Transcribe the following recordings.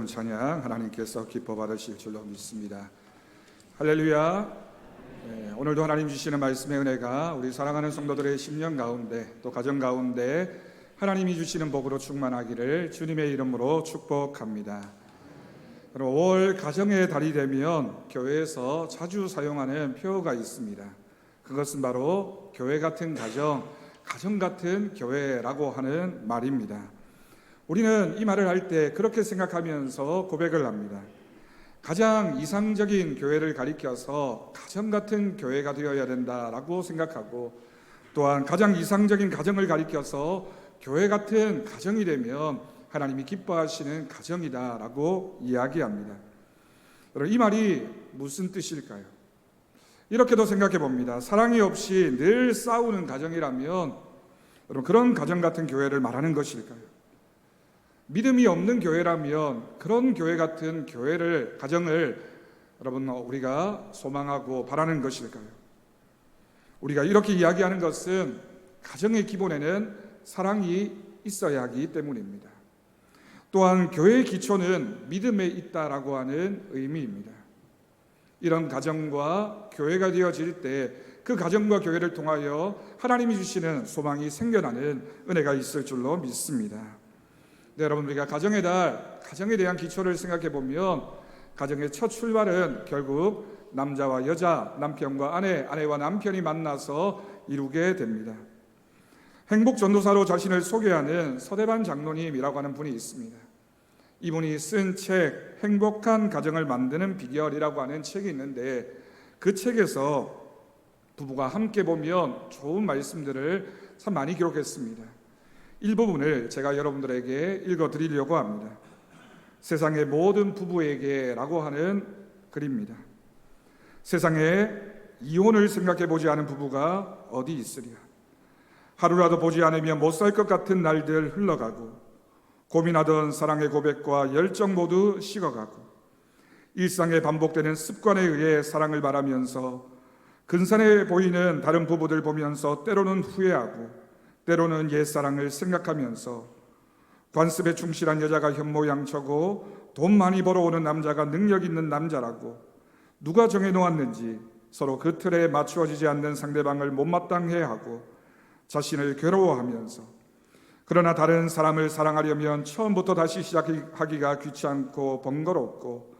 찬양 하나님께서 기뻐 받으실 줄로 믿습니다. 할렐루야. 오늘도 하나님 주시는 말씀의 은혜가 우리 사랑하는 성도들의 심령 가운데 또 가정 가운데 하나님이 주시는 복으로 충만하기를 주님의 이름으로 축복합니다. 5월 가정의 달이 되면 교회에서 자주 사용하는 표어가 있습니다. 그것은 바로 교회 같은 가정, 가정 같은 교회라고 하는 말입니다. 우리는 이 말을 할 때 그렇게 생각하면서 고백을 합니다. 가장 이상적인 교회를 가리켜서 가정 같은 교회가 되어야 된다라고 생각하고, 또한 가장 이상적인 가정을 가리켜서 교회 같은 가정이 되면 하나님이 기뻐하시는 가정이다라고 이야기합니다. 여러분, 이 말이 무슨 뜻일까요? 이렇게도 생각해 봅니다. 사랑이 없이 늘 싸우는 가정이라면 여러분, 그런 가정 같은 교회를 말하는 것일까요? 믿음이 없는 교회라면 그런 교회 같은 교회를, 가정을 여러분 우리가 소망하고 바라는 것일까요? 우리가 이렇게 이야기하는 것은 가정의 기본에는 사랑이 있어야 하기 때문입니다. 또한 교회의 기초는 믿음에 있다라고 하는 의미입니다. 이런 가정과 교회가 되어질 때 그 가정과 교회를 통하여 하나님이 주시는 소망이 생겨나는 은혜가 있을 줄로 믿습니다. 네, 여러분, 우리가 가정의 달, 가정에 대한 기초를 생각해 보면 가정의 첫 출발은 결국 남자와 여자, 남편과 아내, 아내와 남편이 만나서 이루게 됩니다. 행복전도사로 자신을 소개하는 서대반 장로님이라고 하는 분이 있습니다. 이분이 쓴 책, 행복한 가정을 만드는 비결이라고 하는 책이 있는데, 그 책에서 부부가 함께 보면 좋은 말씀들을 참 많이 기록했습니다. 일부분을 제가 여러분들에게 읽어드리려고 합니다. 세상의 모든 부부에게 라고 하는 글입니다. 세상에 이혼을 생각해보지 않은 부부가 어디 있으랴. 하루라도 보지 않으면 못 살 것 같은 날들 흘러가고, 고민하던 사랑의 고백과 열정 모두 식어가고, 일상에 반복되는 습관에 의해 사랑을 바라면서 근사해 보이는 다른 부부들 보면서 때로는 후회하고, 때로는 옛사랑을 생각하면서 관습에 충실한 여자가 현모양처고 돈 많이 벌어오는 남자가 능력 있는 남자라고 누가 정해놓았는지 서로 그 틀에 맞추어지지 않는 상대방을 못마땅해 하고 자신을 괴로워하면서, 그러나 다른 사람을 사랑하려면 처음부터 다시 시작하기가 귀찮고 번거롭고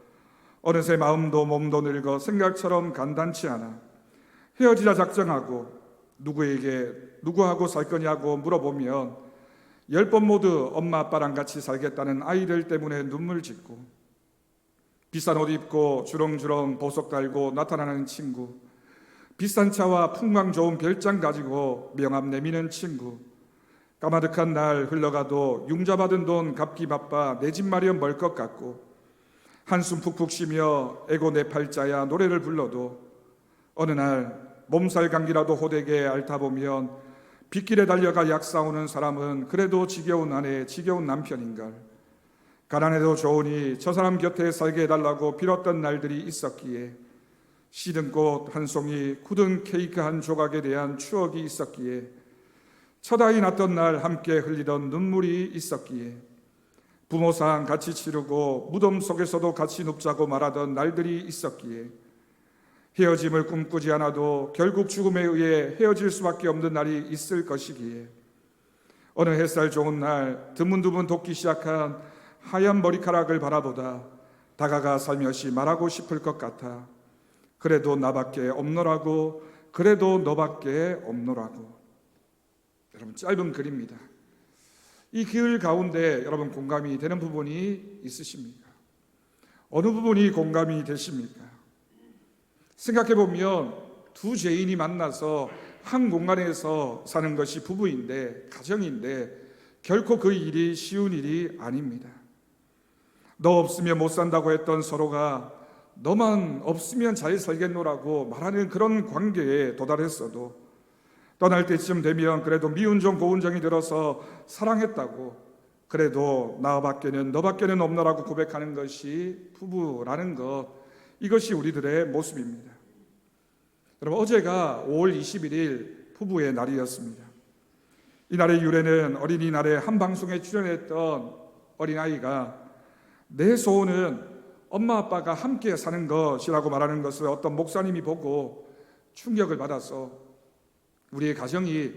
어느새 마음도 몸도 늙어 생각처럼 간단치 않아 헤어지자 작정하고 누구하고 살 거냐고 물어보면 10번 모두 엄마 아빠랑 같이 살겠다는 아이들 때문에 눈물 짓고, 비싼 옷 입고 주렁주렁 보석 달고 나타나는 친구, 비싼 차와 풍광 좋은 별장 가지고 명함 내미는 친구, 까마득한 날 흘러가도 융자 받은 돈 갚기 바빠 내 집 마련 멀 것 같고, 한숨 푹푹 쉬며 에고 내 팔자야 노래를 불러도 어느 날 몸살 감기라도 호되게 앓다 보면 빗길에 달려가 약 사오는 사람은 그래도 지겨운 아내, 지겨운 남편인걸. 가난해도 좋으니 저 사람 곁에 살게 해달라고 빌었던 날들이 있었기에, 시든 꽃 한 송이, 굳은 케이크 한 조각에 대한 추억이 있었기에, 첫 아이 낳던 날 함께 흘리던 눈물이 있었기에, 부모상 같이 치르고 무덤 속에서도 같이 눕자고 말하던 날들이 있었기에, 헤어짐을 꿈꾸지 않아도 결국 죽음에 의해 헤어질 수밖에 없는 날이 있을 것이기에, 어느 햇살 좋은 날 드문드문 돋기 시작한 하얀 머리카락을 바라보다 다가가 살며시 말하고 싶을 것 같아. 그래도 나밖에 없노라고, 그래도 너밖에 없노라고. 여러분, 짧은 글입니다. 이 글 가운데 여러분 공감이 되는 부분이 있으십니까? 어느 부분이 공감이 되십니까? 생각해보면 두 죄인이 만나서 한 공간에서 사는 것이 부부인데, 가정인데 결코 그 일이 쉬운 일이 아닙니다. 너 없으면 못 산다고 했던 서로가 너만 없으면 잘 살겠노라고 말하는 그런 관계에 도달했어도 떠날 때쯤 되면 그래도 미운 정 고운 정이 들어서 사랑했다고, 그래도 나밖에는 너밖에는 없노라고 고백하는 것이 부부라는 것, 이것이 우리들의 모습입니다. 여러분, 어제가 5월 21일 부부의 날이었습니다. 이날의 유래는 어린이날에 한 방송에 출연했던 어린아이가 내 소원은 엄마 아빠가 함께 사는 것이라고 말하는 것을 어떤 목사님이 보고 충격을 받아서 우리의 가정이,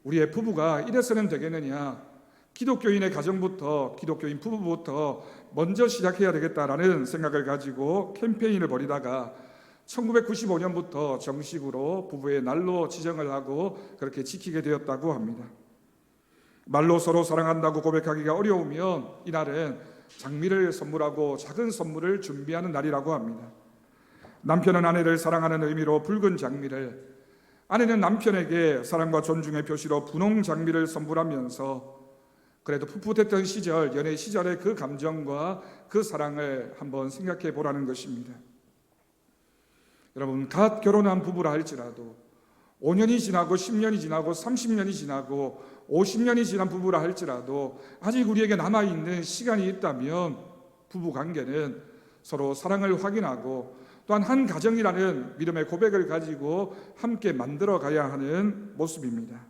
우리의 부부가 이래서는 되겠느냐, 기독교인의 가정부터, 기독교인 부부부터 먼저 시작해야 되겠다라는 생각을 가지고 캠페인을 벌이다가 1995년부터 정식으로 부부의 날로 지정을 하고 그렇게 지키게 되었다고 합니다. 말로 서로 사랑한다고 고백하기가 어려우면 이날은 장미를 선물하고 작은 선물을 준비하는 날이라고 합니다. 남편은 아내를 사랑하는 의미로 붉은 장미를, 아내는 남편에게 사랑과 존중의 표시로 분홍 장미를 선물하면서 그래도 풋풋했던 시절, 연애 시절의 그 감정과 그 사랑을 한번 생각해 보라는 것입니다. 여러분, 갓 결혼한 부부라 할지라도 5년이 지나고 10년이 지나고 30년이 지나고 50년이 지난 부부라 할지라도 아직 우리에게 남아있는 시간이 있다면 부부관계는 서로 사랑을 확인하고 또한 한 가정이라는 믿음의 고백을 가지고 함께 만들어 가야 하는 모습입니다.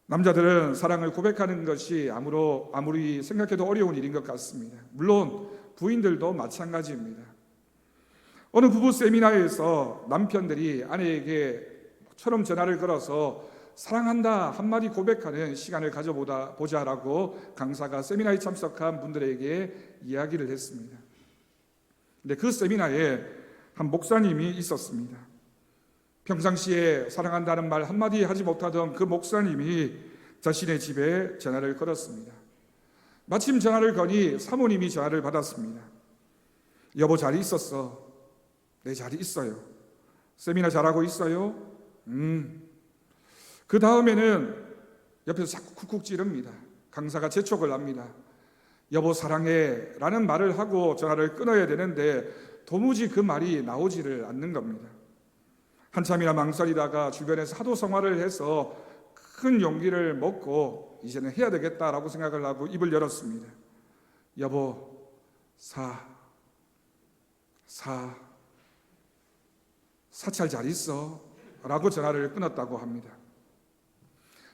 남자들은 사랑을 고백하는 것이 아무리 생각해도 어려운 일인 것 같습니다. 물론 부인들도 마찬가지입니다. 어느 부부 세미나에서 남편들이 아내에게 처럼 전화를 걸어서 사랑한다 한마디 고백하는 시간을 가져보자라고 강사가 세미나에 참석한 분들에게 이야기를 했습니다. 근데 그 세미나에 한 목사님이 있었습니다. 평상시에 사랑한다는 말 한마디 하지 못하던 그 목사님이 자신의 집에 전화를 걸었습니다. 마침 전화를 거니 사모님이 전화를 받았습니다. 여보, 잘 있었어? 네, 잘 있어요. 세미나 잘하고 있어요? 그 다음에는 옆에서 자꾸 쿡쿡 찌릅니다. 강사가 재촉을 합니다. 여보 사랑해 라는 말을 하고 전화를 끊어야 되는데 도무지 그 말이 나오지를 않는 겁니다. 한참이나 망설이다가 주변에서 하도 성화를 해서 큰 용기를 먹고 이제는 해야 되겠다라고 생각을 하고 입을 열었습니다. 여보, 사찰 잘 있어? 라고 전화를 끊었다고 합니다.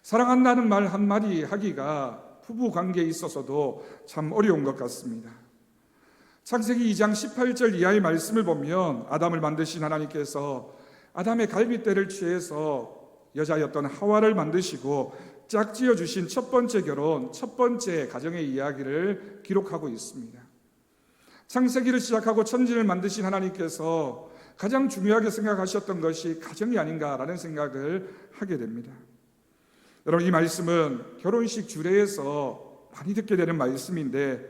사랑한다는 말 한마디 하기가 부부 관계에 있어서도 참 어려운 것 같습니다. 창세기 2장 18절 이하의 말씀을 보면 아담을 만드신 하나님께서 아담의 갈빗대를 취해서 여자였던 하와를 만드시고 짝지어 주신 첫 번째 결혼, 첫 번째 가정의 이야기를 기록하고 있습니다. 창세기를 시작하고 천지를 만드신 하나님께서 가장 중요하게 생각하셨던 것이 가정이 아닌가라는 생각을 하게 됩니다. 여러분, 이 말씀은 결혼식 주례에서 많이 듣게 되는 말씀인데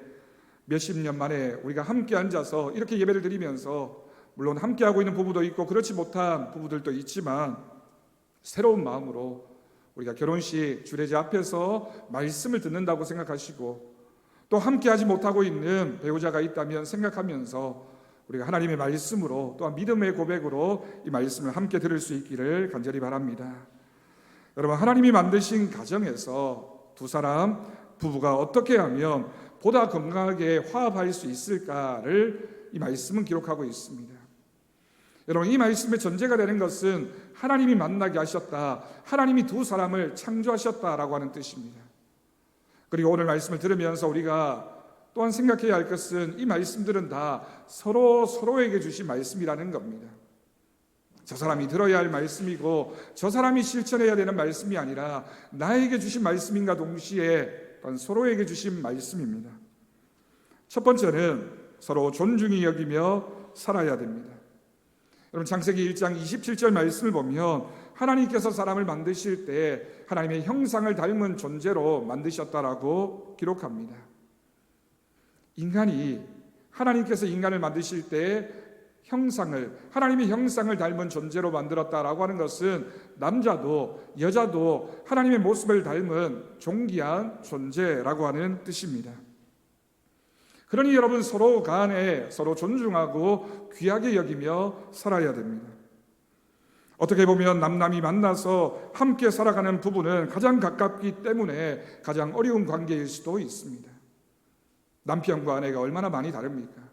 몇십 년 만에 우리가 함께 앉아서 이렇게 예배를 드리면서 물론 함께하고 있는 부부도 있고 그렇지 못한 부부들도 있지만 새로운 마음으로 우리가 결혼식 주례제 앞에서 말씀을 듣는다고 생각하시고 또 함께하지 못하고 있는 배우자가 있다면 생각하면서 우리가 하나님의 말씀으로 또한 믿음의 고백으로 이 말씀을 함께 들을 수 있기를 간절히 바랍니다. 여러분, 하나님이 만드신 가정에서 두 사람 부부가 어떻게 하면 보다 건강하게 화합할 수 있을까를 이 말씀은 기록하고 있습니다. 여러분, 이 말씀의 전제가 되는 것은 하나님이 만나게 하셨다, 하나님이 두 사람을 창조하셨다라고 하는 뜻입니다. 그리고 오늘 말씀을 들으면서 우리가 또한 생각해야 할 것은 이 말씀들은 다 서로에게 주신 말씀이라는 겁니다. 저 사람이 들어야 할 말씀이고 저 사람이 실천해야 되는 말씀이 아니라 나에게 주신 말씀인가 동시에 서로에게 주신 말씀입니다. 첫 번째는 서로 존중히 여기며 살아야 됩니다. 여러분, 창세기 1장 27절 말씀을 보면 하나님께서 사람을 만드실 때 하나님의 형상을 닮은 존재로 만드셨다라고 기록합니다. 인간이 하나님께서 인간을 만드실 때 하나님의 형상을 닮은 존재로 만들었다라고 하는 것은 남자도 여자도 하나님의 모습을 닮은 존귀한 존재라고 하는 뜻입니다. 그러니 여러분, 서로 간에 서로 존중하고 귀하게 여기며 살아야 됩니다. 어떻게 보면 남남이 만나서 함께 살아가는 부부는 가장 가깝기 때문에 가장 어려운 관계일 수도 있습니다. 남편과 아내가 얼마나 많이 다릅니까?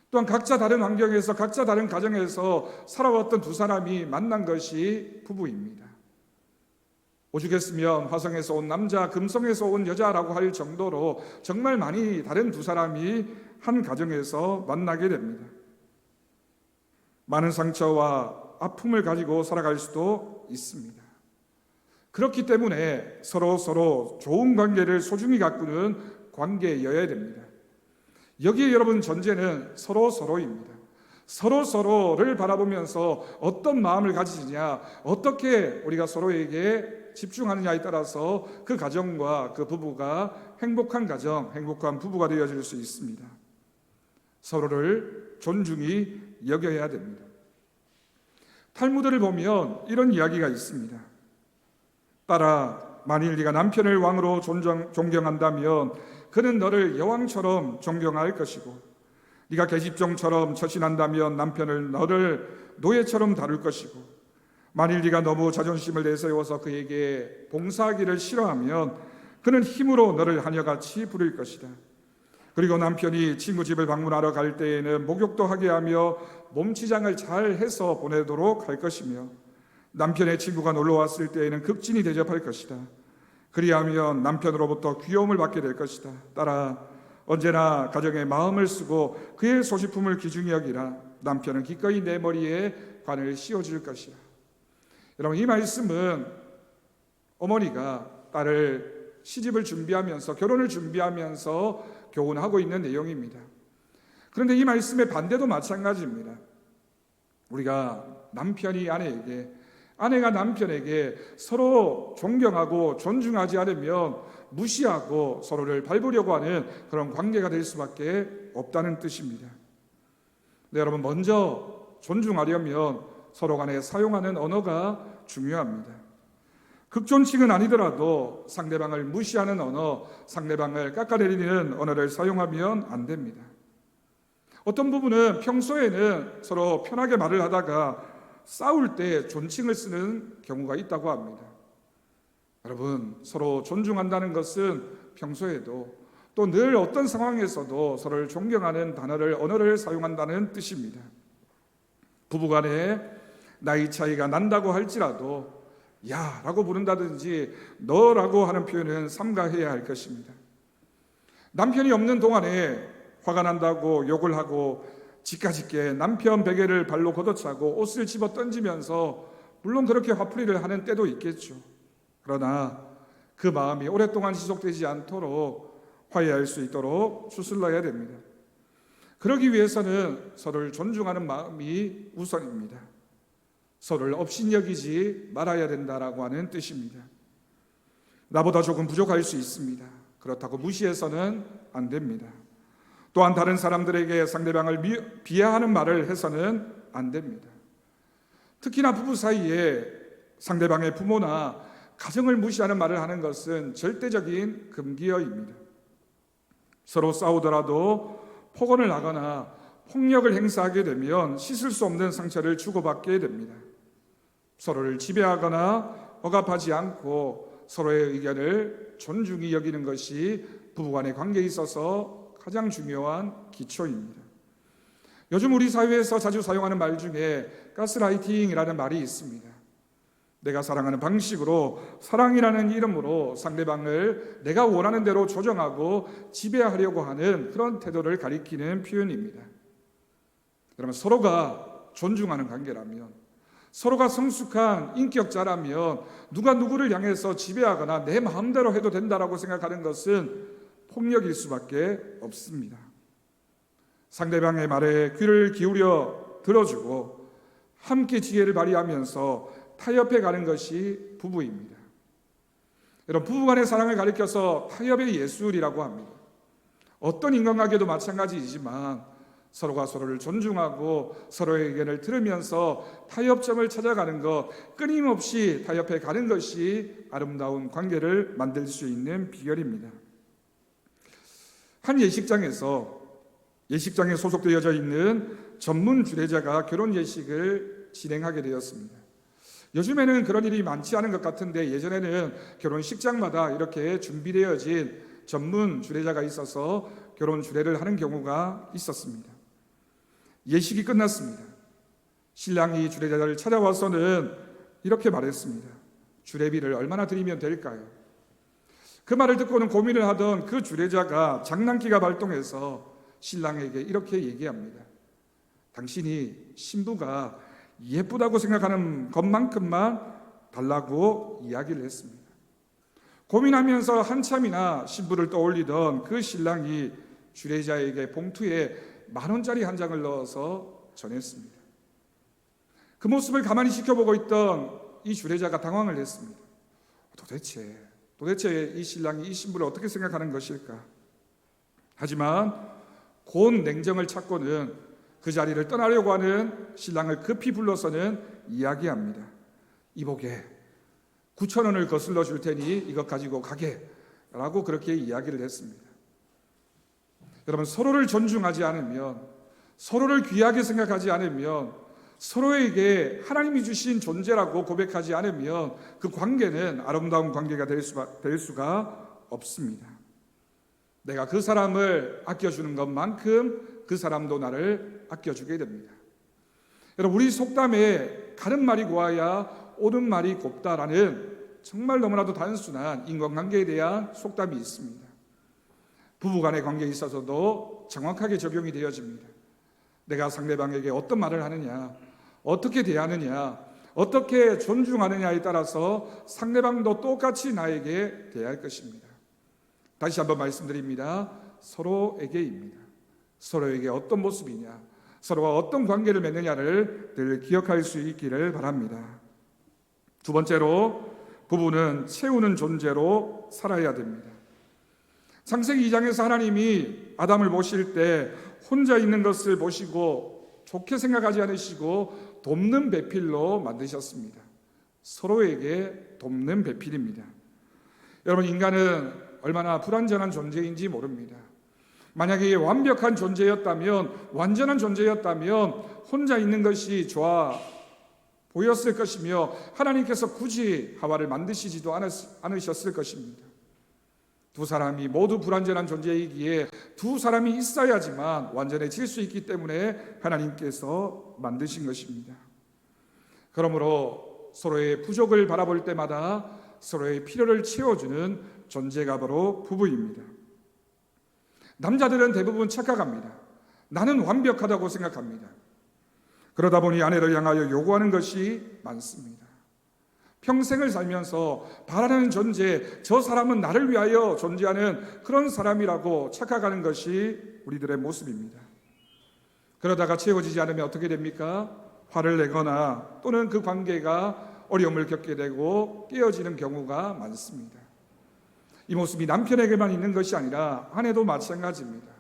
또한 각자 다른 환경에서 각자 다른 가정에서 살아왔던 두 사람이 만난 것이 부부입니다. 오죽했으면 화성에서 온 남자, 금성에서 온 여자라고 할 정도로 정말 많이 다른 두 사람이 한 가정에서 만나게 됩니다. 많은 상처와 아픔을 가지고 살아갈 수도 있습니다. 그렇기 때문에 서로 좋은 관계를 소중히 가꾸는 관계여야 됩니다. 여기에 여러분 전제는 서로입니다. 서로를 바라보면서 어떤 마음을 가지느냐, 어떻게 우리가 서로에게 집중하느냐에 따라서 그 가정과 그 부부가 행복한 가정, 행복한 부부가 되어질 수 있습니다. 서로를 존중히 여겨야 됩니다. 탈무드를 보면 이런 이야기가 있습니다. 딸아, 만일 네가 남편을 왕으로 존경한다면 그는 너를 여왕처럼 존경할 것이고, 네가 계집종처럼 처신한다면 남편을 너를 노예처럼 다룰 것이고, 만일 네가 너무 자존심을 내세워서 그에게 봉사하기를 싫어하면 그는 힘으로 너를 하녀같이 부릴 것이다. 그리고 남편이 친구 집을 방문하러 갈 때에는 목욕도 하게 하며 몸치장을 잘 해서 보내도록 할 것이며, 남편의 친구가 놀러 왔을 때에는 극진히 대접할 것이다. 그리하면 남편으로부터 귀여움을 받게 될 것이다. 딸아, 언제나 가정에 마음을 쓰고 그의 소지품을 귀중히 여기라. 남편은 기꺼이 내 머리에 관을 씌워줄 것이라. 여러분, 이 말씀은 어머니가 딸을 시집을 준비하면서, 결혼을 준비하면서 교훈하고 있는 내용입니다. 그런데 이 말씀의 반대도 마찬가지입니다. 우리가 남편이 아내에게, 아내가 남편에게 서로 존경하고 존중하지 않으면 무시하고 서로를 밟으려고 하는 그런 관계가 될 수밖에 없다는 뜻입니다. 네, 여러분, 먼저 존중하려면 서로 간에 사용하는 언어가 중요합니다. 극존칭은 아니더라도 상대방을 무시하는 언어, 상대방을 깎아내리는 언어를 사용하면 안 됩니다. 어떤 부분은 평소에는 서로 편하게 말을 하다가 싸울 때 존칭을 쓰는 경우가 있다고 합니다. 여러분, 서로 존중한다는 것은 평소에도 또 늘 어떤 상황에서도 서로를 존경하는 단어를, 언어를 사용한다는 뜻입니다. 부부간에 나이 차이가 난다고 할지라도 야 라고 부른다든지 너라고 하는 표현은 삼가해야 할 것입니다. 남편이 없는 동안에 화가 난다고 욕을 하고 지까짓게 남편 베개를 발로 걷어차고 옷을 집어 던지면서, 물론 그렇게 화풀이를 하는 때도 있겠죠. 그러나 그 마음이 오랫동안 지속되지 않도록 화해할 수 있도록 추슬러야 됩니다. 그러기 위해서는 서로를 존중하는 마음이 우선입니다. 서로를 업신여기지 말아야 된다라고 하는 뜻입니다. 나보다 조금 부족할 수 있습니다. 그렇다고 무시해서는 안 됩니다. 또한 다른 사람들에게 상대방을 비하하는 말을 해서는 안 됩니다. 특히나 부부 사이에 상대방의 부모나 가정을 무시하는 말을 하는 것은 절대적인 금기어입니다. 서로 싸우더라도 폭언을 하거나 폭력을 행사하게 되면 씻을 수 없는 상처를 주고받게 됩니다. 서로를 지배하거나 억압하지 않고 서로의 의견을 존중히 여기는 것이 부부간의 관계에 있어서 가장 중요한 기초입니다. 요즘 우리 사회에서 자주 사용하는 말 중에 가스라이팅이라는 말이 있습니다. 내가 사랑하는 방식으로, 사랑이라는 이름으로 상대방을 내가 원하는 대로 조정하고 지배하려고 하는 그런 태도를 가리키는 표현입니다. 여러분, 서로가 존중하는 관계라면, 서로가 성숙한 인격자라면 누가 누구를 향해서 지배하거나 내 마음대로 해도 된다라고 생각하는 것은 폭력일 수밖에 없습니다. 상대방의 말에 귀를 기울여 들어주고 함께 지혜를 발휘하면서 타협해 가는 것이 부부입니다. 여러분, 부부간의 사랑을 가리켜서 타협의 예술이라고 합니다. 어떤 인간관계도 마찬가지이지만 서로가 서로를 존중하고 서로의 의견을 들으면서 타협점을 찾아가는 것, 끊임없이 타협해 가는 것이 아름다운 관계를 만들 수 있는 비결입니다. 한 예식장에 소속되어져 있는 전문 주례자가 결혼 예식을 진행하게 되었습니다. 요즘에는 그런 일이 많지 않은 것 같은데, 예전에는 결혼식장마다 이렇게 준비되어진 전문 주례자가 있어서 결혼 주례를 하는 경우가 있었습니다. 예식이 끝났습니다. 신랑이 주례자를 찾아와서는 이렇게 말했습니다. 주례비를 얼마나 드리면 될까요? 그 말을 듣고는 고민을 하던 그 주례자가 장난기가 발동해서 신랑에게 이렇게 얘기합니다. 당신이 신부가 예쁘다고 생각하는 것만큼만 달라고 이야기를 했습니다. 고민하면서 한참이나 신부를 떠올리던 그 신랑이 주례자에게 봉투에 10,000원짜리 한 장을 넣어서 전했습니다. 그 모습을 가만히 지켜보고 있던 이 주례자가 당황을 했습니다. 도대체 이 신랑이 이 신부를 어떻게 생각하는 것일까? 하지만 고운 냉정을 찾고는 그 자리를 떠나려고 하는 신랑을 급히 불러서는 이야기합니다. 이복에 9,000원을 거슬러 줄 테니 이것 가지고 가게 라고 그렇게 이야기를 했습니다. 여러분, 서로를 존중하지 않으면, 서로를 귀하게 생각하지 않으면, 서로에게 하나님이 주신 존재라고 고백하지 않으면 그 관계는 아름다운 관계가 될 수가 없습니다. 내가 그 사람을 아껴주는 것만큼 그 사람도 나를 아껴주게 됩니다. 여러분, 우리 속담에 가는 말이 고와야 오는 말이 곱다라는 정말 너무나도 단순한 인간관계에 대한 속담이 있습니다. 부부간의 관계에 있어서도 정확하게 적용이 되어집니다. 내가 상대방에게 어떤 말을 하느냐, 어떻게 대하느냐, 어떻게 존중하느냐에 따라서 상대방도 똑같이 나에게 대할 것입니다. 다시 한번 말씀드립니다. 서로에게입니다. 서로에게 어떤 모습이냐, 서로와 어떤 관계를 맺느냐를 늘 기억할 수 있기를 바랍니다. 두 번째로, 부부는 채우는 존재로 살아야 됩니다. 창세기 2장에서 하나님이 아담을 모실 때 혼자 있는 것을 보시고 좋게 생각하지 않으시고 돕는 배필로 만드셨습니다. 서로에게 돕는 배필입니다. 여러분, 인간은 얼마나 불완전한 존재인지 모릅니다. 만약에 완벽한 존재였다면, 완전한 존재였다면 혼자 있는 것이 좋아 보였을 것이며 하나님께서 굳이 하와를 만드시지도 않으셨을 것입니다. 두 사람이 모두 불완전한 존재이기에 두 사람이 있어야지만 완전해질 수 있기 때문에 하나님께서 만드신 것입니다. 그러므로 서로의 부족을 바라볼 때마다 서로의 필요를 채워주는 존재가 바로 부부입니다. 남자들은 대부분 착각합니다. 나는 완벽하다고 생각합니다. 그러다 보니 아내를 향하여 요구하는 것이 많습니다. 평생을 살면서 바라는 존재, 저 사람은 나를 위하여 존재하는 그런 사람이라고 착각하는 것이 우리들의 모습입니다. 그러다가 채워지지 않으면 어떻게 됩니까? 화를 내거나 또는 그 관계가 어려움을 겪게 되고 깨어지는 경우가 많습니다. 이 모습이 남편에게만 있는 것이 아니라 아내도 마찬가지입니다.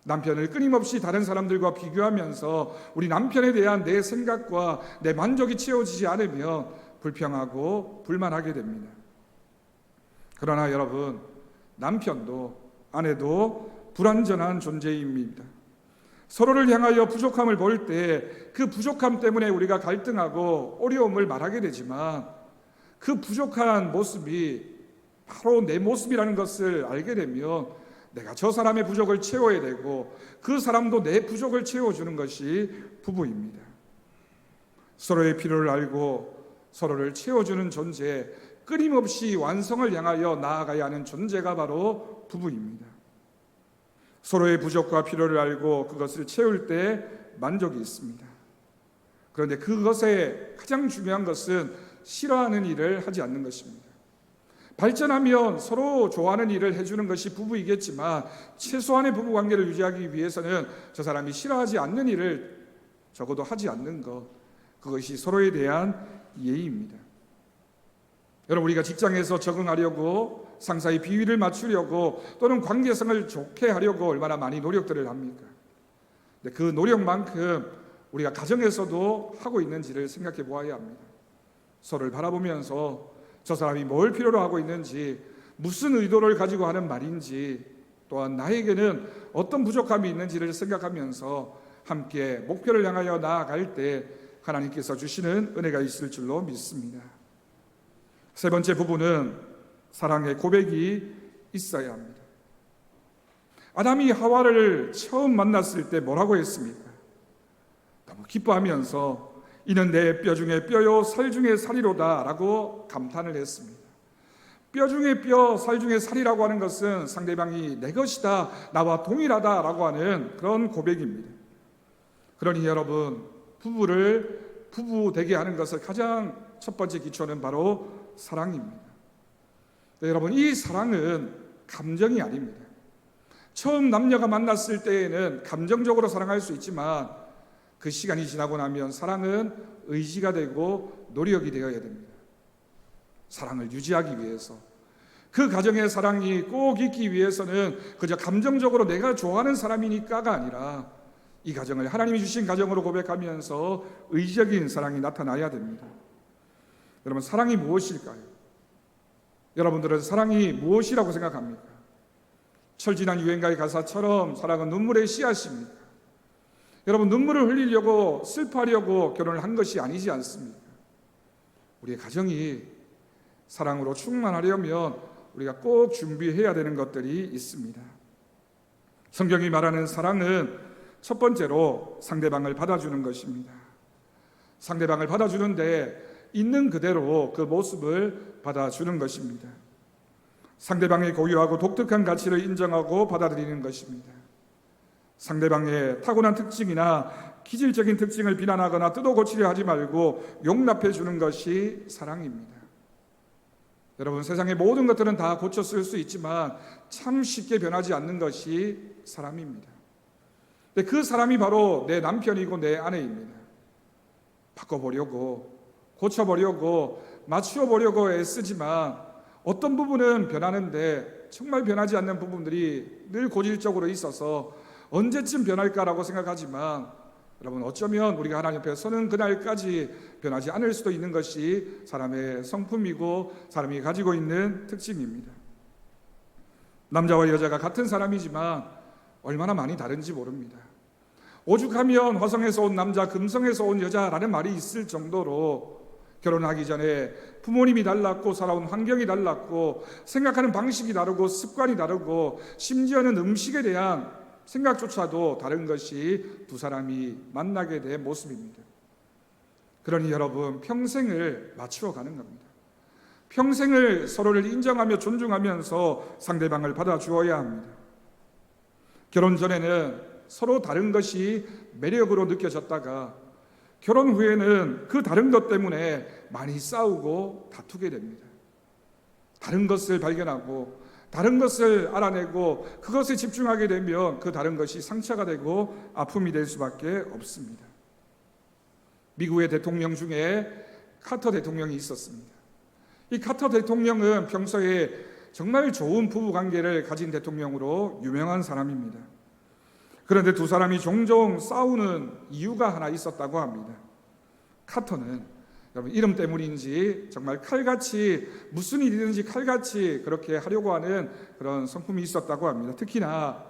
남편을 끊임없이 다른 사람들과 비교하면서 우리 남편에 대한 내 생각과 내 만족이 채워지지 않으면 불평하고 불만하게 됩니다. 그러나 여러분, 남편도 아내도 불완전한 존재입니다. 서로를 향하여 부족함을 볼 때 그 부족함 때문에 우리가 갈등하고 어려움을 말하게 되지만 그 부족한 모습이 바로 내 모습이라는 것을 알게 되면 내가 저 사람의 부족을 채워야 되고 그 사람도 내 부족을 채워주는 것이 부부입니다. 서로의 필요를 알고 서로를 채워주는 존재, 끊임없이 완성을 향하여 나아가야 하는 존재가 바로 부부입니다. 서로의 부족과 필요를 알고 그것을 채울 때 만족이 있습니다. 그런데 그것의 가장 중요한 것은 싫어하는 일을 하지 않는 것입니다. 발전하면 서로 좋아하는 일을 해주는 것이 부부이겠지만 최소한의 부부관계를 유지하기 위해서는 저 사람이 싫어하지 않는 일을 적어도 하지 않는 것, 그것이 서로에 대한 예의입니다. 여러분, 우리가 직장에서 적응하려고 상사의 비위를 맞추려고 또는 관계성을 좋게 하려고 얼마나 많이 노력들을 합니까? 근데 그 노력만큼 우리가 가정에서도 하고 있는지를 생각해 보아야 합니다. 서로를 바라보면서 저 사람이 뭘 필요로 하고 있는지, 무슨 의도를 가지고 하는 말인지, 또한 나에게는 어떤 부족함이 있는지를 생각하면서 함께 목표를 향하여 나아갈 때 하나님께서 주시는 은혜가 있을 줄로 믿습니다. 세 번째, 부부는 사랑의 고백이 있어야 합니다. 아담이 하와를 처음 만났을 때 뭐라고 했습니까? 너무 기뻐하면서 이는 내 뼈 중에 뼈요 살 중에 살이로다 라고 감탄을 했습니다. 뼈 중에 뼈, 살 중에 살이라고 하는 것은 상대방이 내 것이다, 나와 동일하다라고 하는 그런 고백입니다. 그러니 여러분, 부부를 부부 되게 하는 것을 가장 첫 번째 기초는 바로 사랑입니다. 네, 여러분, 이 사랑은 감정이 아닙니다. 처음 남녀가 만났을 때에는 감정적으로 사랑할 수 있지만 그 시간이 지나고 나면 사랑은 의지가 되고 노력이 되어야 됩니다. 사랑을 유지하기 위해서, 그 가정의 사랑이 꼭 있기 위해서는 그저 감정적으로 내가 좋아하는 사람이니까가 아니라 이 가정을 하나님이 주신 가정으로 고백하면서 의지적인 사랑이 나타나야 됩니다. 여러분, 사랑이 무엇일까요? 여러분들은 사랑이 무엇이라고 생각합니까? 철진한 유행가의 가사처럼 사랑은 눈물의 씨앗입니다. 여러분, 눈물을 흘리려고 슬퍼하려고 결혼을 한 것이 아니지 않습니까? 우리의 가정이 사랑으로 충만하려면 우리가 꼭 준비해야 되는 것들이 있습니다. 성경이 말하는 사랑은 첫 번째로 상대방을 받아주는 것입니다. 상대방을 받아주는데 있는 그대로 그 모습을 받아주는 것입니다. 상대방의 고유하고 독특한 가치를 인정하고 받아들이는 것입니다. 상대방의 타고난 특징이나 기질적인 특징을 비난하거나 뜯어 고치려 하지 말고 용납해 주는 것이 사랑입니다. 여러분, 세상의 모든 것들은 다 고쳐 쓸 수 있지만 참 쉽게 변하지 않는 것이 사람입니다. 근데 그 사람이 바로 내 남편이고 내 아내입니다. 바꿔보려고, 고쳐보려고, 맞추어보려고 애쓰지만 어떤 부분은 변하는데 정말 변하지 않는 부분들이 늘 고질적으로 있어서 언제쯤 변할까라고 생각하지만 여러분, 어쩌면 우리가 하나님 앞에 서는 그날까지 변하지 않을 수도 있는 것이 사람의 성품이고 사람이 가지고 있는 특징입니다. 남자와 여자가 같은 사람이지만 얼마나 많이 다른지 모릅니다. 오죽하면 화성에서 온 남자, 금성에서 온 여자라는 말이 있을 정도로 결혼하기 전에 부모님이 달랐고 살아온 환경이 달랐고 생각하는 방식이 다르고 습관이 다르고 심지어는 음식에 대한 생각조차도 다른 것이 두 사람이 만나게 된 모습입니다. 그러니 여러분, 평생을 맞추어 가는 겁니다. 평생을 서로를 인정하며 존중하면서 상대방을 받아주어야 합니다. 결혼 전에는 서로 다른 것이 매력으로 느껴졌다가 결혼 후에는 그 다른 것 때문에 많이 싸우고 다투게 됩니다. 다른 것을 발견하고 다른 것을 알아내고 그것에 집중하게 되면 그 다른 것이 상처가 되고 아픔이 될 수밖에 없습니다. 미국의 대통령 중에 카터 대통령이 있었습니다. 이 카터 대통령은 평소에 정말 좋은 부부관계를 가진 대통령으로 유명한 사람입니다. 그런데 두 사람이 종종 싸우는 이유가 하나 있었다고 합니다. 카터는 여러분, 이름 때문인지 정말 칼같이 무슨 일이든지 칼같이 그렇게 하려고 하는 그런 성품이 있었다고 합니다. 특히나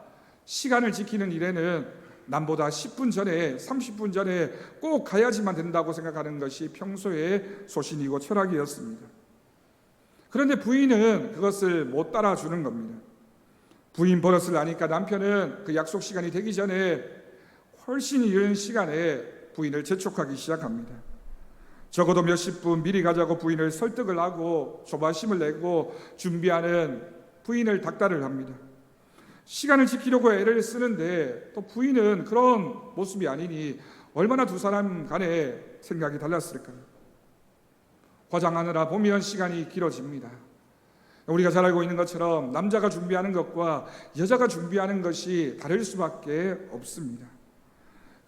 시간을 지키는 일에는 남보다 10분 전에 30분 전에 꼭 가야지만 된다고 생각하는 것이 평소의 소신이고 철학이었습니다. 그런데 부인은 그것을 못 따라주는 겁니다. 부인 버릇을 아니까 남편은 그 약속 시간이 되기 전에 훨씬 이른 시간에 부인을 재촉하기 시작합니다. 적어도 몇십 분 미리 가자고 부인을 설득을 하고 조바심을 내고 준비하는 부인을 닥달을 합니다. 시간을 지키려고 애를 쓰는데 또 부인은 그런 모습이 아니니 얼마나 두 사람 간에 생각이 달랐을까요? 화장하느라 보면 시간이 길어집니다. 우리가 잘 알고 있는 것처럼 남자가 준비하는 것과 여자가 준비하는 것이 다를 수밖에 없습니다.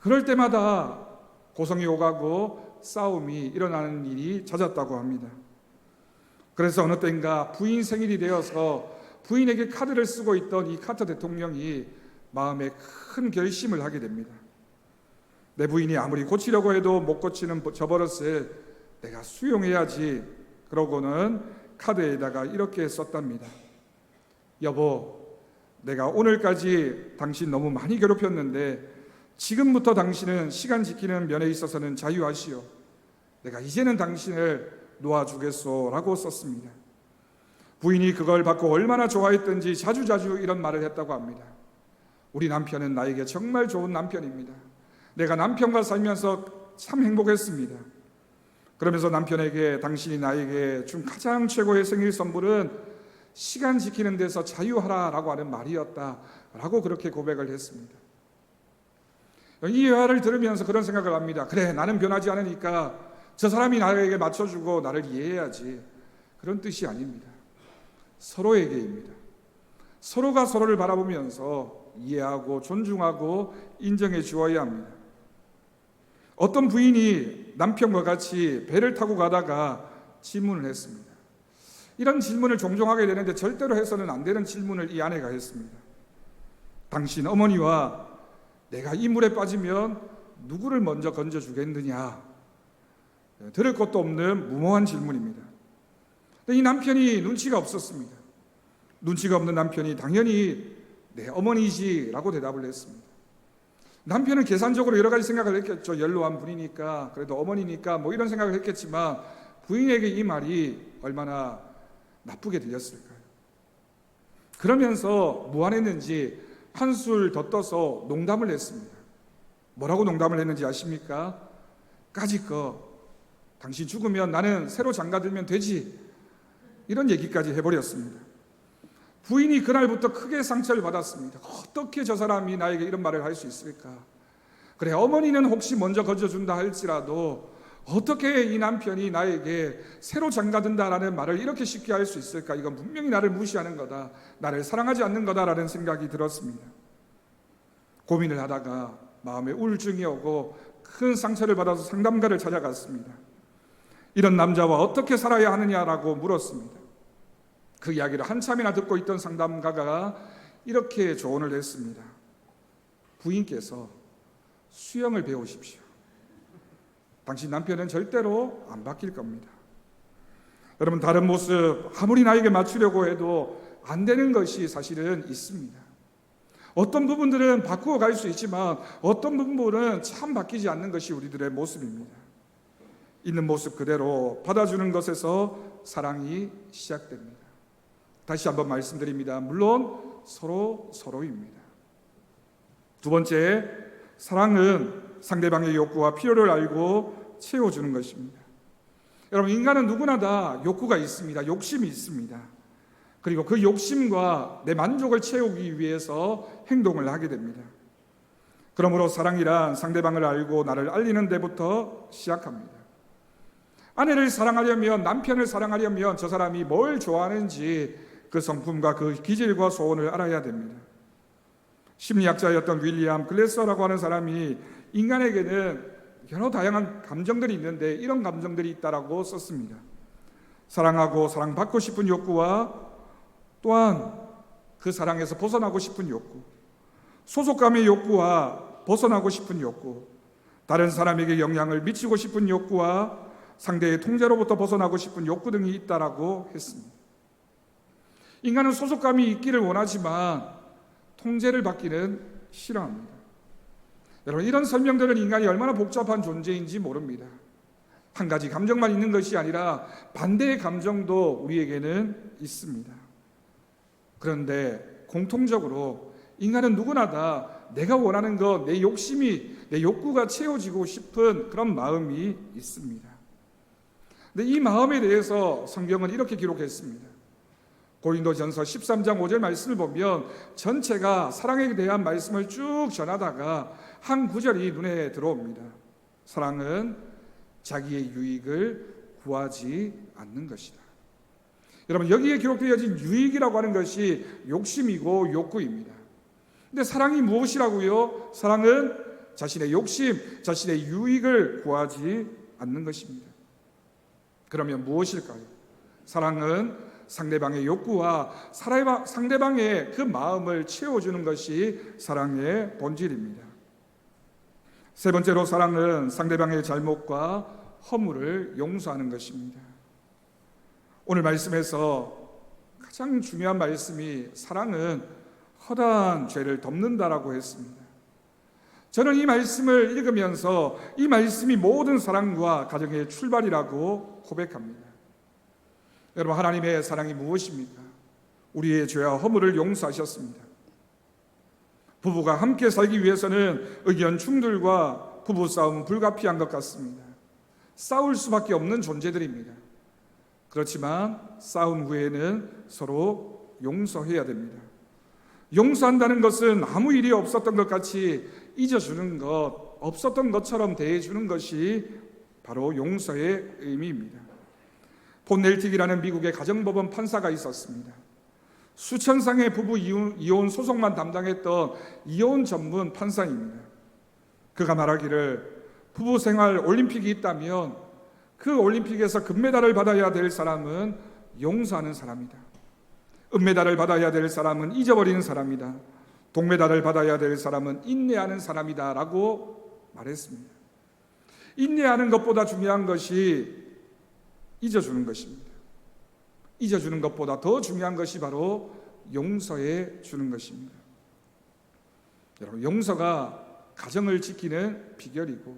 그럴 때마다 고성이 오가고 싸움이 일어나는 일이 잦았다고 합니다. 그래서 어느 때인가 부인 생일이 되어서 부인에게 카드를 쓰고 있던 이 카터 대통령이 마음에 큰 결심을 하게 됩니다. 내 부인이 아무리 고치려고 해도 못 고치는 저 버릇을 내가 수용해야지. 그러고는 카드에다가 이렇게 썼답니다. 여보, 내가 오늘까지 당신 너무 많이 괴롭혔는데 지금부터 당신은 시간 지키는 면에 있어서는 자유하시오. 내가 이제는 당신을 놓아주겠소 라고 썼습니다. 부인이 그걸 받고 얼마나 좋아했던지 자주자주 이런 말을 했다고 합니다. 우리 남편은 나에게 정말 좋은 남편입니다. 내가 남편과 살면서 참 행복했습니다. 그러면서 남편에게 당신이 나에게 준 가장 최고의 생일 선물은 시간 지키는 데서 자유하라라고 하는 말이었다라고 그렇게 고백을 했습니다. 이 대화를 들으면서 그런 생각을 합니다. 그래, 나는 변하지 않으니까 저 사람이 나에게 맞춰주고 나를 이해해야지. 그런 뜻이 아닙니다. 서로에게입니다. 서로가 서로를 바라보면서 이해하고 존중하고 인정해 주어야 합니다. 어떤 부인이 남편과 같이 배를 타고 가다가 질문을 했습니다. 이런 질문을 종종 하게 되는데 절대로 해서는 안 되는 질문을 이 아내가 했습니다. 당신 어머니와 내가 이 물에 빠지면 누구를 먼저 건져주겠느냐? 들을 것도 없는 무모한 질문입니다. 이 남편이 눈치가 없었습니다. 눈치가 없는 남편이 당연히 내 어머니지라고 대답을 했습니다. 남편은 계산적으로 여러 가지 생각을 했겠죠. 연로한 분이니까, 그래도 어머니니까 뭐 이런 생각을 했겠지만 부인에게 이 말이 얼마나 나쁘게 들렸을까요? 그러면서 무안했는지 한술 더 떠서 농담을 했습니다. 뭐라고 농담을 했는지 아십니까? 까짓거 당신 죽으면 나는 새로 장가들면 되지, 이런 얘기까지 해버렸습니다. 부인이 그날부터 크게 상처를 받았습니다. 어떻게 저 사람이 나에게 이런 말을 할 수 있을까? 그래, 어머니는 혹시 먼저 건져준다 할지라도 어떻게 이 남편이 나에게 새로 장가든다라는 말을 이렇게 쉽게 할 수 있을까? 이건 분명히 나를 무시하는 거다, 나를 사랑하지 않는 거다라는 생각이 들었습니다. 고민을 하다가 마음에 우울증이 오고 큰 상처를 받아서 상담가를 찾아갔습니다. 이런 남자와 어떻게 살아야 하느냐라고 물었습니다. 그 이야기를 한참이나 듣고 있던 상담가가 이렇게 조언을 했습니다. 부인께서 수영을 배우십시오. 당신 남편은 절대로 안 바뀔 겁니다. 여러분, 다른 모습 아무리 나에게 맞추려고 해도 안 되는 것이 사실은 있습니다. 어떤 부분들은 바꾸어 갈 수 있지만 어떤 부분은 참 바뀌지 않는 것이 우리들의 모습입니다. 있는 모습 그대로 받아주는 것에서 사랑이 시작됩니다. 다시 한번 말씀드립니다. 물론 서로입니다. 두 번째, 사랑은 상대방의 욕구와 필요를 알고 채워주는 것입니다. 여러분, 인간은 누구나 다 욕구가 있습니다. 욕심이 있습니다. 그리고 그 욕심과 내 만족을 채우기 위해서 행동을 하게 됩니다. 그러므로 사랑이란 상대방을 알고 나를 알리는 데부터 시작합니다. 아내를 사랑하려면, 남편을 사랑하려면 저 사람이 뭘 좋아하는지 그 성품과 그 기질과 소원을 알아야 됩니다. 심리학자였던 윌리엄 글래서라고 하는 사람이 인간에게는 여러 다양한 감정들이 있는데 이런 감정들이 있다라고 썼습니다. 사랑하고 사랑받고 싶은 욕구와 또한 그 사랑에서 벗어나고 싶은 욕구, 소속감의 욕구와 벗어나고 싶은 욕구, 다른 사람에게 영향을 미치고 싶은 욕구와 상대의 통제로부터 벗어나고 싶은 욕구 등이 있다라고 했습니다. 인간은 소속감이 있기를 원하지만 통제를 받기는 싫어합니다. 여러분, 이런 설명들은 인간이 얼마나 복잡한 존재인지 모릅니다. 한 가지 감정만 있는 것이 아니라 반대의 감정도 우리에게는 있습니다. 그런데 공통적으로 인간은 누구나 다 내가 원하는 것, 내 욕심이, 내 욕구가 채워지고 싶은 그런 마음이 있습니다. 근데 이 마음에 대해서 성경은 이렇게 기록했습니다. 고린도전서 13장 5절 말씀을 보면 전체가 사랑에 대한 말씀을 쭉 전하다가 한 구절이 눈에 들어옵니다. 사랑은 자기의 유익을 구하지 않는 것이다. 여러분, 여기에 기록되어진 유익이라고 하는 것이 욕심이고 욕구입니다. 근데 사랑이 무엇이라고요? 사랑은 자신의 욕심, 자신의 유익을 구하지 않는 것입니다. 그러면 무엇일까요? 사랑은 상대방의 욕구와 상대방의 그 마음을 채워주는 것이 사랑의 본질입니다. 세 번째로, 사랑은 상대방의 잘못과 허물을 용서하는 것입니다. 오늘 말씀에서 가장 중요한 말씀이 사랑은 허다한 죄를 덮는다라고 했습니다. 저는 이 말씀을 읽으면서 이 말씀이 모든 사랑과 가정의 출발이라고 고백합니다. 여러분, 하나님의 사랑이 무엇입니까? 우리의 죄와 허물을 용서하셨습니다. 부부가 함께 살기 위해서는 의견 충돌과 부부싸움은 불가피한 것 같습니다. 싸울 수밖에 없는 존재들입니다. 그렇지만 싸운 후에는 서로 용서해야 됩니다. 용서한다는 것은 아무 일이 없었던 것 같이 잊어주는 것, 없었던 것처럼 대해주는 것이 바로 용서의 의미입니다. 본 넬틱이라는 미국의 가정법원 판사가 있었습니다. 수천 쌍의 부부 이혼 소송만 담당했던 이혼 전문 판사입니다. 그가 말하기를 부부 생활 올림픽이 있다면 그 올림픽에서 금메달을 받아야 될 사람은 용서하는 사람이다. 은메달을 받아야 될 사람은 잊어버리는 사람이다. 동메달을 받아야 될 사람은 인내하는 사람이다 라고 말했습니다. 인내하는 것보다 중요한 것이 잊어주는 것입니다. 잊어주는 것보다 더 중요한 것이 바로 용서해 주는 것입니다. 여러분, 용서가 가정을 지키는 비결이고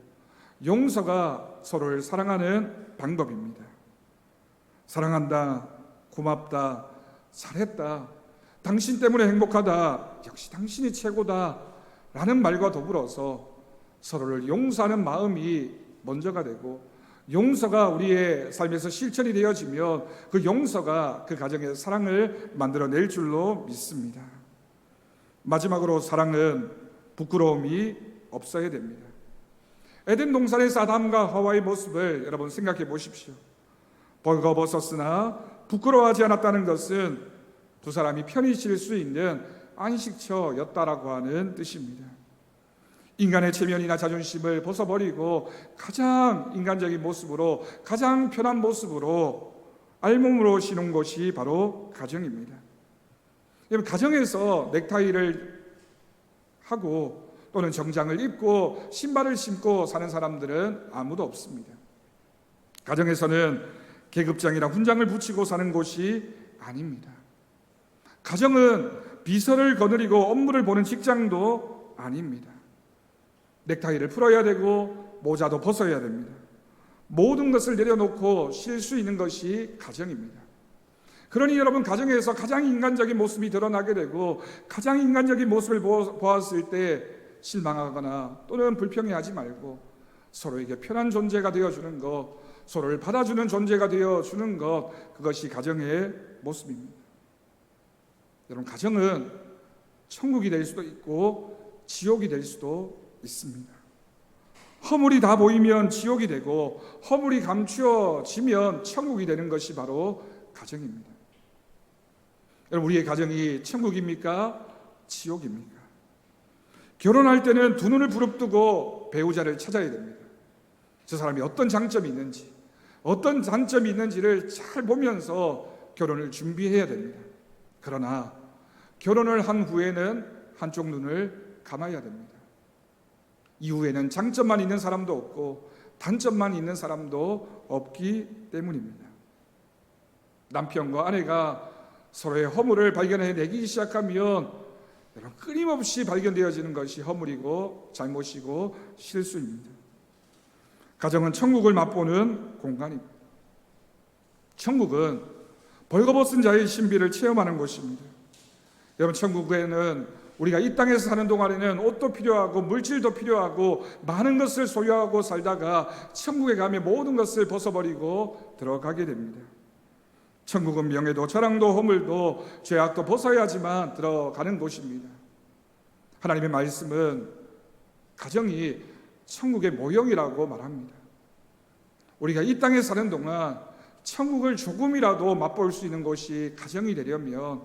용서가 서로를 사랑하는 방법입니다. 사랑한다, 고맙다, 잘했다, 당신 때문에 행복하다, 역시 당신이 최고다 라는 말과 더불어서 서로를 용서하는 마음이 먼저가 되고 용서가 우리의 삶에서 실천이 되어지면 그 용서가 그 가정의 사랑을 만들어낼 줄로 믿습니다. 마지막으로 사랑은 부끄러움이 없어야 됩니다. 에덴 동산에서 아담과 하와의 모습을 여러분 생각해 보십시오. 벌거벗었으나 부끄러워하지 않았다는 것은 두 사람이 편히 쉴 수 있는 안식처였다라고 하는 뜻입니다. 인간의 체면이나 자존심을 벗어버리고 가장 인간적인 모습으로, 가장 편한 모습으로 알몸으로 쉬는 곳이 바로 가정입니다. 여러분, 가정에서 넥타이를 하고 또는 정장을 입고 신발을 신고 사는 사람들은 아무도 없습니다. 가정에서는 계급장이나 훈장을 붙이고 사는 곳이 아닙니다. 가정은 비서를 거느리고 업무를 보는 직장도 아닙니다. 넥타이를 풀어야 되고 모자도 벗어야 됩니다. 모든 것을 내려놓고 쉴 수 있는 것이 가정입니다. 그러니 여러분, 가정에서 가장 인간적인 모습이 드러나게 되고 가장 인간적인 모습을 보았을 때 실망하거나 또는 불평해하지 말고 서로에게 편한 존재가 되어주는 것, 서로를 받아주는 존재가 되어주는 것, 그것이 가정의 모습입니다. 여러분, 가정은 천국이 될 수도 있고 지옥이 될 수도 있습니다. 허물이 다 보이면 지옥이 되고 허물이 감추어지면 천국이 되는 것이 바로 가정입니다. 여러분, 우리의 가정이 천국입니까? 지옥입니까? 결혼할 때는 두 눈을 부릅뜨고 배우자를 찾아야 됩니다. 저 사람이 어떤 장점이 있는지, 어떤 단점이 있는지를 잘 보면서 결혼을 준비해야 됩니다. 그러나 결혼을 한 후에는 한쪽 눈을 감아야 됩니다. 이후에는 장점만 있는 사람도 없고 단점만 있는 사람도 없기 때문입니다. 남편과 아내가 서로의 허물을 발견해내기 시작하면 여러분, 끊임없이 발견되어지는 것이 허물이고 잘못이고 실수입니다. 가정은 천국을 맛보는 공간입니다. 천국은 벌거벗은 자의 신비를 체험하는 곳입니다. 여러분, 천국에는 우리가 이 땅에서 사는 동안에는 옷도 필요하고 물질도 필요하고 많은 것을 소유하고 살다가 천국에 가면 모든 것을 벗어버리고 들어가게 됩니다. 천국은 명예도 자랑도 허물도 죄악도 벗어야지만 들어가는 곳입니다. 하나님의 말씀은 가정이 천국의 모형이라고 말합니다. 우리가 이 땅에 사는 동안 천국을 조금이라도 맛볼 수 있는 곳이 가정이 되려면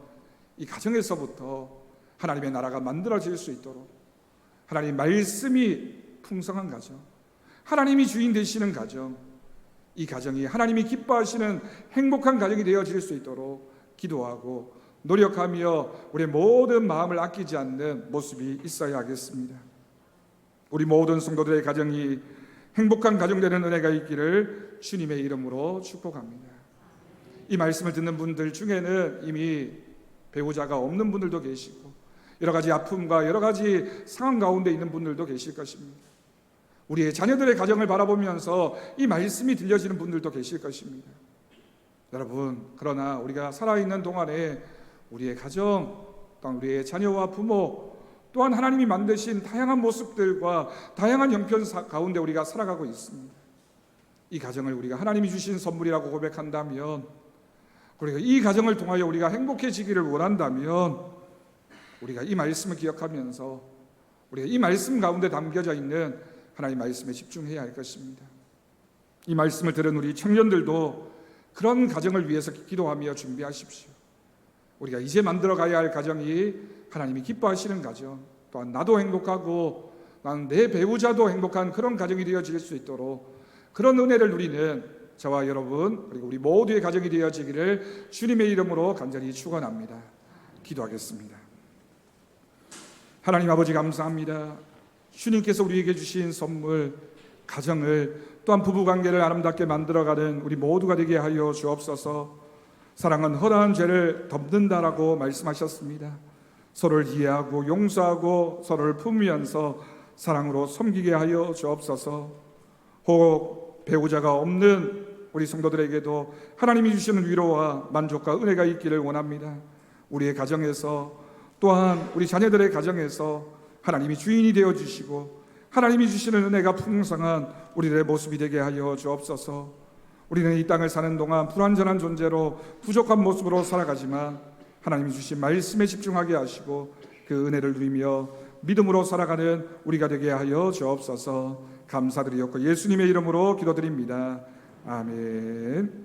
이 가정에서부터 하나님의 나라가 만들어질 수 있도록 하나님의 말씀이 풍성한 가정, 하나님이 주인 되시는 가정, 이 가정이 하나님이 기뻐하시는 행복한 가정이 되어질 수 있도록 기도하고 노력하며 우리의 모든 마음을 아끼지 않는 모습이 있어야 하겠습니다. 우리 모든 성도들의 가정이 행복한 가정 되는 은혜가 있기를 주님의 이름으로 축복합니다. 이 말씀을 듣는 분들 중에는 이미 배우자가 없는 분들도 계시고 여러 가지 아픔과 여러 가지 상황 가운데 있는 분들도 계실 것입니다. 우리의 자녀들의 가정을 바라보면서 이 말씀이 들려지는 분들도 계실 것입니다. 여러분, 그러나 우리가 살아있는 동안에 우리의 가정, 또 우리의 자녀와 부모, 또한 하나님이 만드신 다양한 모습들과 다양한 형편 가운데 우리가 살아가고 있습니다. 이 가정을 우리가 하나님이 주신 선물이라고 고백한다면, 그리고 이 가정을 통하여 우리가 행복해지기를 원한다면, 우리가 이 말씀을 기억하면서 우리가 이 말씀 가운데 담겨져 있는 하나님의 말씀에 집중해야 할 것입니다. 이 말씀을 들은 우리 청년들도 그런 가정을 위해서 기도하며 준비하십시오. 우리가 이제 만들어가야 할 가정이 하나님이 기뻐하시는 가정, 또한 나도 행복하고 나는 내 배우자도 행복한 그런 가정이 되어질 수 있도록 그런 은혜를 누리는 저와 여러분 그리고 우리 모두의 가정이 되어지기를 주님의 이름으로 간절히 축원합니다. 기도하겠습니다. 하나님 아버지 감사합니다. 주님께서 우리에게 주신 선물 가정을 또한 부부관계를 아름답게 만들어가는 우리 모두가 되게 하여 주옵소서. 사랑은 허다한 죄를 덮는다라고 말씀하셨습니다. 서로를 이해하고 용서하고 서로를 품으면서 사랑으로 섬기게 하여 주옵소서. 혹 배우자가 없는 우리 성도들에게도 하나님이 주시는 위로와 만족과 은혜가 있기를 원합니다. 우리의 가정에서 또한 우리 자녀들의 가정에서 하나님이 주인이 되어주시고 하나님이 주시는 은혜가 풍성한 우리들의 모습이 되게 하여 주옵소서. 우리는 이 땅을 사는 동안 불완전한 존재로 부족한 모습으로 살아가지만 하나님이 주신 말씀에 집중하게 하시고 그 은혜를 누리며 믿음으로 살아가는 우리가 되게 하여 주옵소서. 감사드리옵고 예수님의 이름으로 기도드립니다. 아멘.